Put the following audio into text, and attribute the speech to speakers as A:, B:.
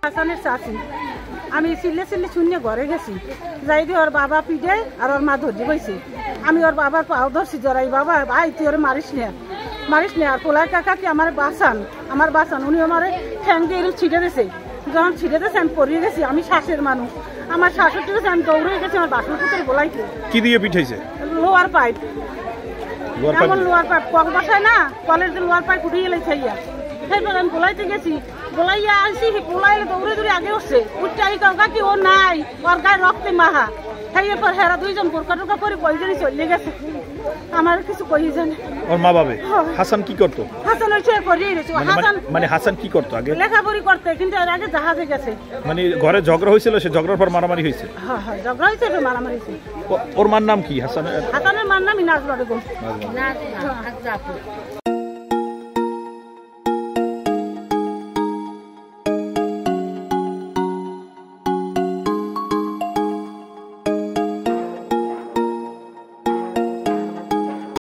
A: হাসানের চাচি আমি চিল্লে শূন্য ঘরে গেছি যাই দিয়ে ওর বাবা পিঠে আর ওর মা ধরতে বইছে আমি ওর বাবার পাও ধরছি জড়াই বাবা ভাই তুই ওরে মারিস না আর পোলাই কাকা কি আমার বাসান উনি আমার ঠ্যাং দিয়ে এরকম ছিটে দিয়েছে যখন ছিটে দিয়েছে আমি পড়িয়ে গেছি আমি শ্বাসের মানুষ আমার শাশুড়ি গেছে আমি দৌড়ে গেছি আমার বাসন পুত্রের গোলাইতে
B: কি দিয়ে পিঠাইছে
A: লোয়ার পাইপ এমন লোয়ার পাইপ কল বসায় না কলের যে লোয়ার পাইপ উঠিয়ে এলে খাইয়া সেইবার আমি গোলাইতে গেছি গোলাইয়া আসি গোলাইলে দৌড়ে দৌড়ে আগে উঠছে উঠতে আই কাকা কি ও নাই ওর গায়ে রক্তে মাহা খাইয়ে পর হেরা দুইজন বোরকা টোরকা করে কয়জনই চলে গেছে আমার কিছু কইছে না
B: ওর মা বাবা হাসান কি করতো
A: হাসান ওই ছেলে করিয়ে রেছে
B: মানে হাসান কি করতো আগে
A: লেখাপড়ি করতে কিন্তু এর আগে জাহাজে গেছে
B: মানে ঘরে ঝগড়া হয়েছিল সে ঝগড়ার পর মারামারি হয়েছে
A: হ্যাঁ ঝগড়া হয়েছে মারামারি হয়েছে
B: ওর মার নাম কি হাসানের
A: মার নাম ইনাজ বেগম